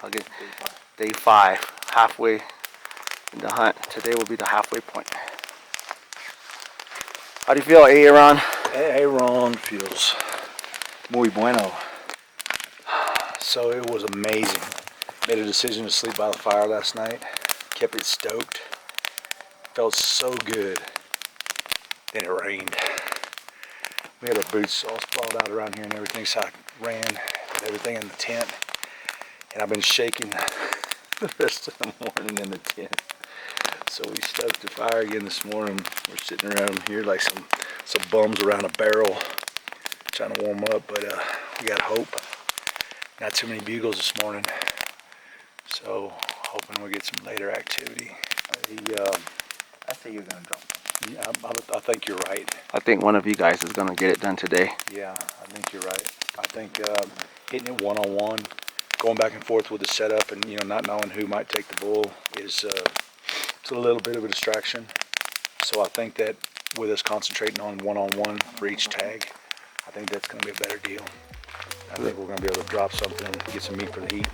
Again, day 5, halfway in the hunt. Today will be the halfway point. How do you feel, Aaron? Aaron feels muy bueno. So it was amazing. Made a decision to sleep by the fire last night. Kept it stoked. Felt so good. Then it rained. We had our boots all sprawled out around here and everything, so I ran everything in the tent. And I've been shaking the rest of the morning in the tent. So we stoked the fire again this morning. We're sitting around here like some bums around a barrel trying to warm up, but we got hope. Not too many bugles this morning. So hoping we'll get some later activity. I say you're gonna jump. Yeah, I think you're right. I think one of you guys is gonna get it done today. Yeah, I think you're right. I think hitting it one-on-one, going back and forth with the setup, and not knowing who might take the bull is it's a little bit of a distraction. So I think that with us concentrating on one-on-one for each tag, I think that's going to be a better deal. I think we're going to be able to drop something and get some meat for the heat.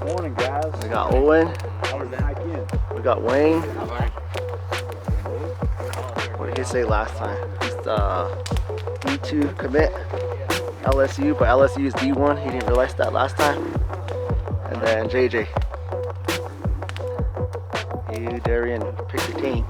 Morning, guys. We got Owen. How was the hike in? We got Wayne. What did he say last time? He's D2 commit. LSU, but LSU is D1. He didn't realize that last time. And then JJ. You, Darian, pick your team.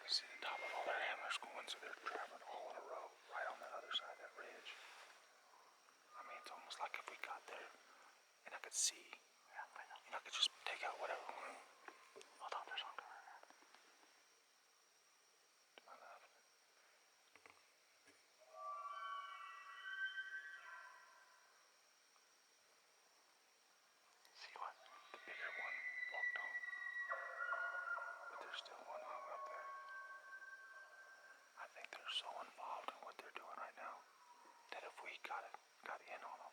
You see the top of all their antlers going, so they're traveling all in a row right on the other side of that ridge. I mean, it's almost like if we got there and I could see, and I could just take out whatever. Hold on, there's one coming right now. To my left. See what? The bigger one walked on. But there's still one hung up there. got in on them.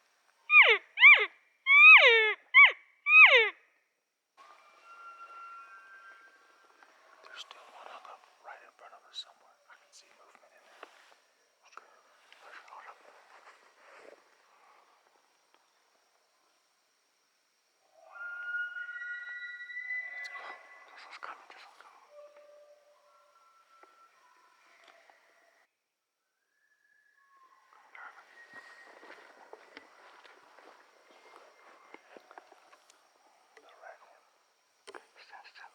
There's still one hung up right in front of us somewhere. I can see movement in there. Okay. Hold up. Let's go. This one's coming. This one's coming. The red one. Stand still.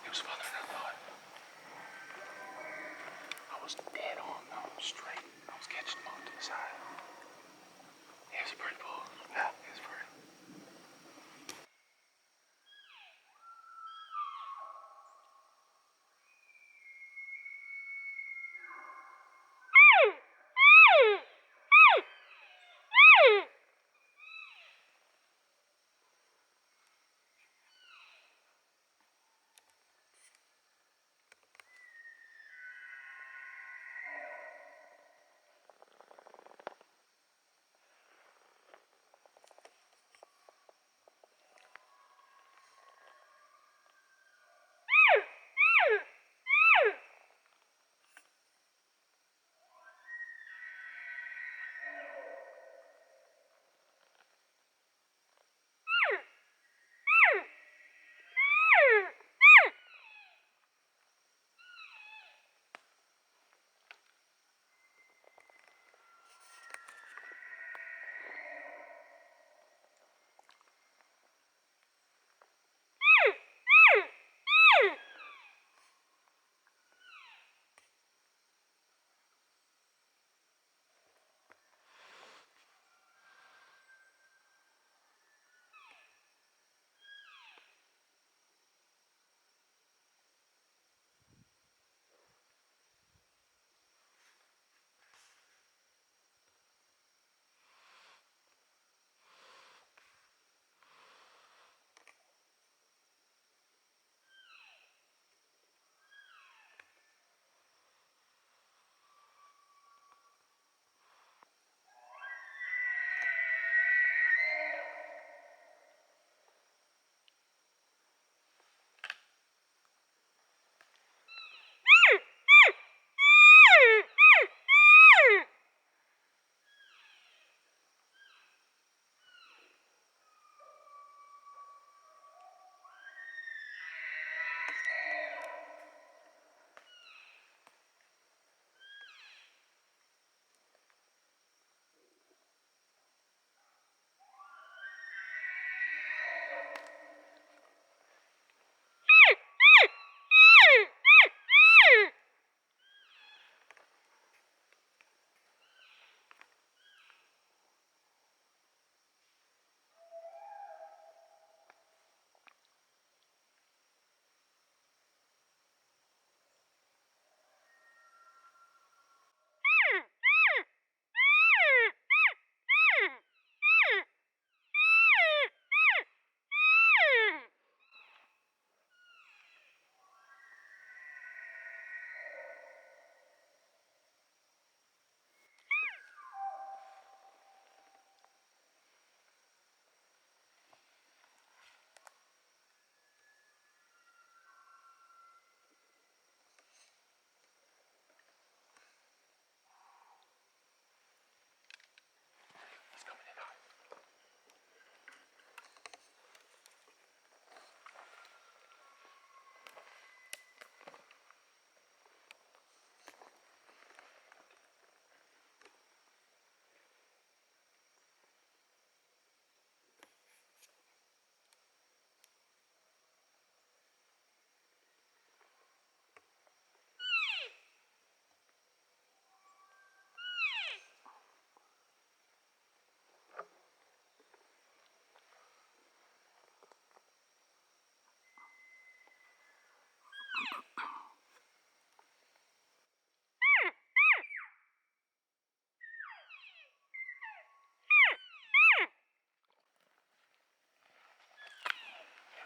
It was farther than I thought. I was dead on though, straight. I was catching them off to the side. It was a pretty bull. Yeah, he's furry.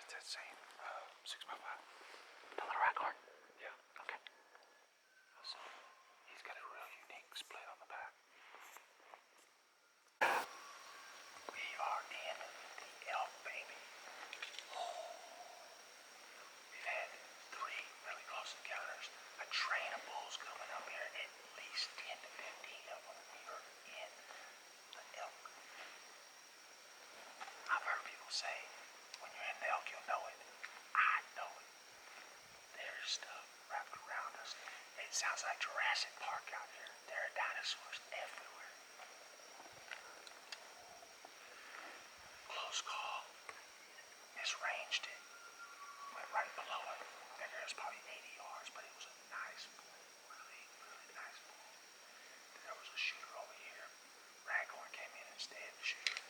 It's that same 6x5. The little raghorn. Yeah. Okay. So he's got a real unique split on the back. We are in the ELK, baby. We've had 3 really close encounters. A train of bulls coming up here, at least 10 to 15 of them. We are in the ELK. I've heard people say, when you're in the ELK, you'll know it. I know it. There's stuff wrapped around us. It sounds like Jurassic Park out here. There are dinosaurs everywhere. Close call. Misranged it. Went right below it. Figured it was probably 80 yards, but it was a nice bull. Really, really nice bull. There was a shooter over here. Raghorn came in instead of the shooter.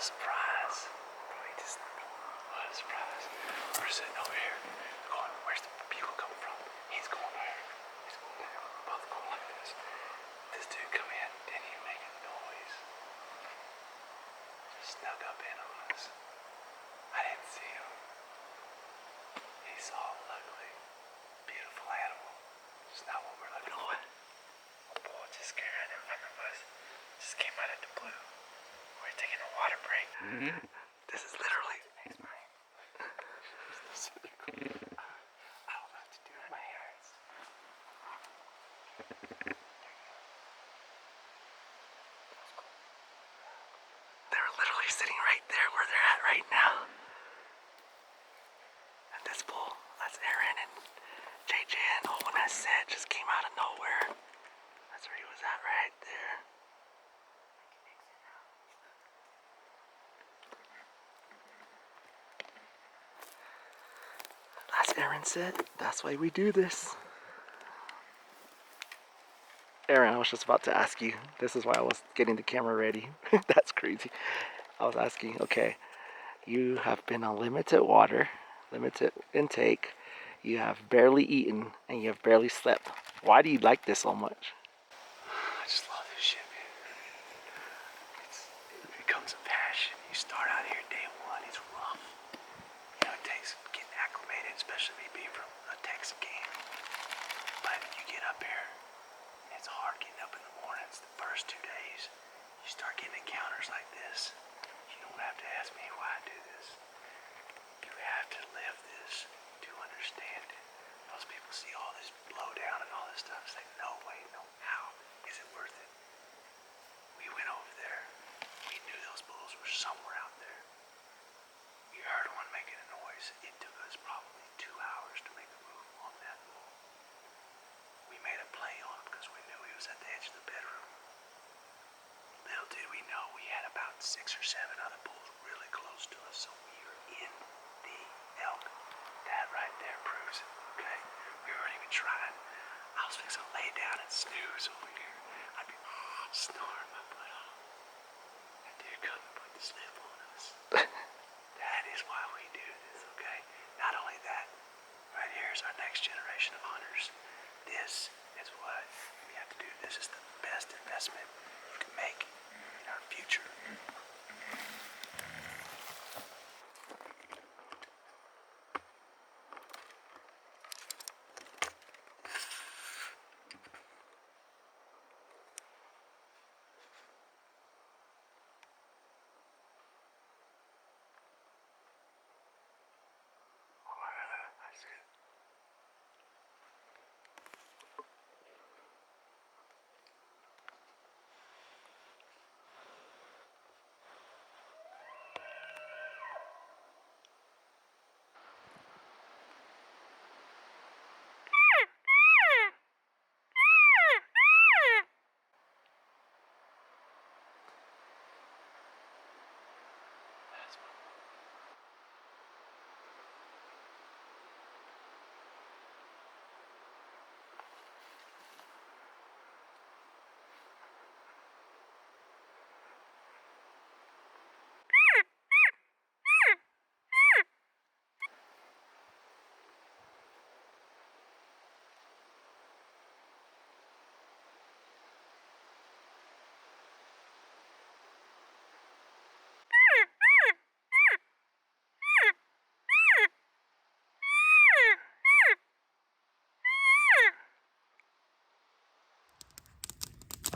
surprise. What a surprise. We're sitting over here going, where's the bugle coming from? He's going there. He's going there. We're both going like this. This dude come in, didn't even make a noise. Just snuck up in on us. I didn't see him. He saw a ugly, beautiful animal. It's not what we're looking for. A bull just scared right in front of us. Just came out of the blue. We're taking a water break. This is literally. He's mine. I don't know what to do with my hands. They're literally sitting right there where they're at right now. And this bull, that's Aaron and JJ and Owen has said just came out of nowhere. That's where he was at right there. As Aaron said, that's why we do this. Aaron, I was just about to ask you. This is why I was getting the camera ready. That's crazy. I was asking, okay, you have been on limited water, limited intake, you have barely eaten, and you have barely slept. Why do you like this so much? I just love this shit, man. It becomes a passion. You start out here day one, it's rough. You know, it takes getting acclimated, especially me being from a Texican. But you get up here, it's hard getting up in the mornings. The first 2 days, you start getting encounters like this. You don't have to ask me why I do this. You have to live this to understand it. Most people see all this blowdown and all this stuff and say, no way, no how is it worth it? We went over there. We knew those bulls were somewhere out there. We heard one making a noise. It took us probably 2 hours to make a move on that bull. We made a play on him because we knew he was at the edge of the bedroom. Little did we know we had about 6 or 7 other bulls really close to us, so we were in the elk. That right there proves it, okay? We weren't even trying. I was fixing to lay down and snooze over here. I'd be snoring my butt off. That dude come and put the slip on us. That is why we do this, okay? Not only that, right here is our next generation of hunters. This is what we have to do. This is the best investment you can make in our future.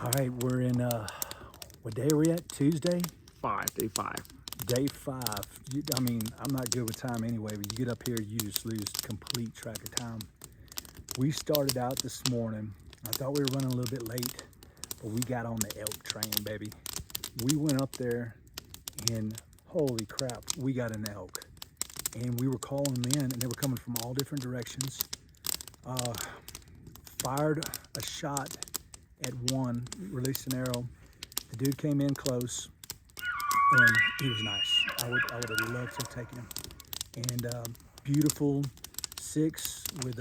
All right, we're in, what day are we at? Tuesday? Day 5. Day 5. I mean, I'm not good with time anyway, but you get up here, you just lose complete track of time. We started out this morning. I thought we were running a little bit late, but we got on the elk train, baby. We went up there and holy crap, we got an elk. And we were calling them in and they were coming from all different directions. Fired a shot at one, released an arrow. The dude came in close and he was nice. I would have loved to have taken him. And beautiful 6 with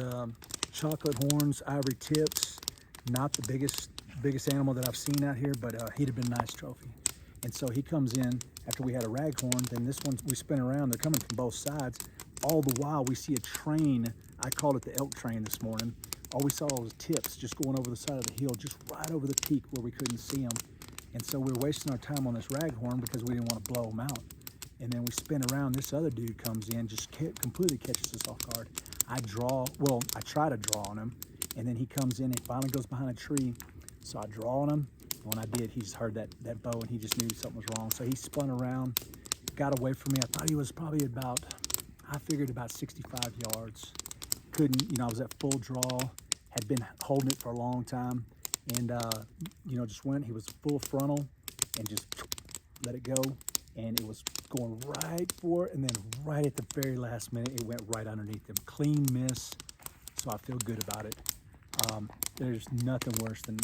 chocolate horns, ivory tips. Not the biggest animal that I've seen out here, but he'd have been a nice trophy. And so he comes in after we had a raghorn. Then this one, we spin around. They're coming from both sides. All the while, we see a train. I called it the elk train this morning. All we saw was tips just going over the side of the hill, just right over the peak where we couldn't see them. And so we were wasting our time on this raghorn because we didn't want to blow them out. And then we spin around. This other dude comes in, just completely catches us off guard. I try to draw on him. And then he comes in and finally goes behind a tree. So I draw on him. When I did, he just heard that bow and he just knew something was wrong. So he spun around, got away from me. I thought he was probably I figured about 65 yards. Couldn't, I was at full draw, had been holding it for a long time. And, just went, he was full frontal and just let it go. And it was going right for it. And then right at the very last minute, it went right underneath him. Clean miss. So I feel good about it. There's nothing worse than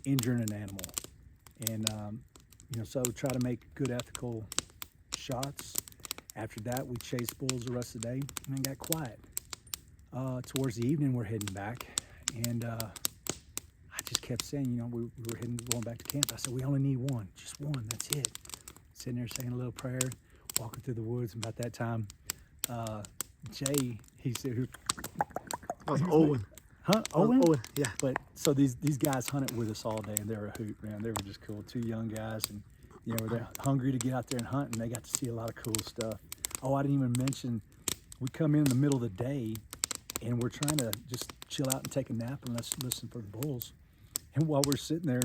injuring an animal. And, so try to make good ethical shots. After that, we chased bulls the rest of the day and then got quiet. Towards the evening, we're heading back. And I just kept saying, we were going back to camp. I said, we only need one, just one, that's it. Sitting there saying a little prayer, walking through the woods. And about that time, Jay, he said, That was Owen. Huh? Owen? Owen, yeah. But so these guys hunted with us all day, and they were a hoot, man. They were just cool. Two young guys, and they're hungry to get out there and hunt, and they got to see a lot of cool stuff. Oh, I didn't even mention, we come in the middle of the day, and we're trying to just chill out and take a nap and let's listen for the bulls. And while we're sitting there,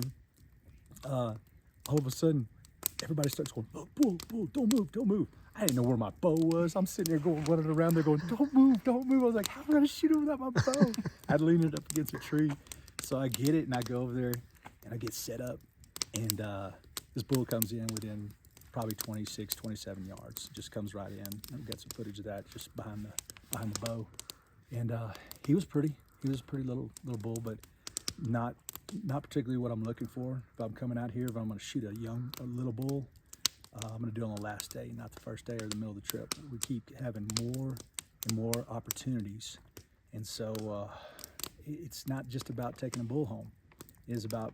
all of a sudden, everybody starts going, oh, bull, don't move, don't move. I didn't know where my bow was. I'm sitting there running around there going, don't move, don't move. I was like, how am I gonna shoot him without my bow? I'd lean it up against a tree. So I get it and I go over there and I get set up. And this bull comes in within probably 26, 27 yards. Just comes right in. I've got some footage of that just behind the bow. And he was pretty. He was a pretty little bull, but not particularly what I'm looking for. If I'm coming out here, if I'm gonna shoot a little bull, I'm going to do it on the last day, not the first day or the middle of the trip. We keep having more and more opportunities. And so it's not just about taking a bull home. It is about,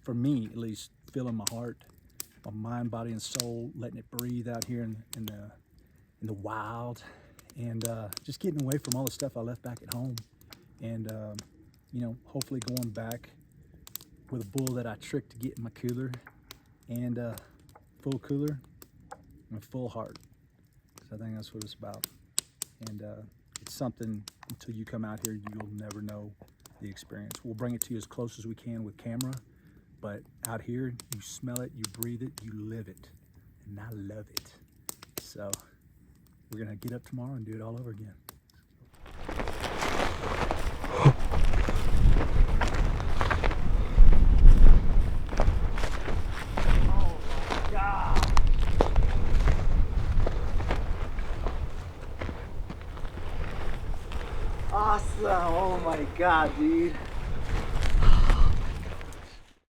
for me at least, filling my heart, my mind, body, and soul, letting it breathe out here in the wild, and just getting away from all the stuff I left back at home. And, hopefully going back with a bull that I tricked to get in my cooler, and full cooler and full heart. So I think that's what it's about. And it's something, until you come out here, you'll never know the experience. We'll bring it to you as close as we can with camera, but out here, you smell it, you breathe it, you live it, and I love it. So we're gonna get up tomorrow and do it all over again. Awesome. Oh my God, dude.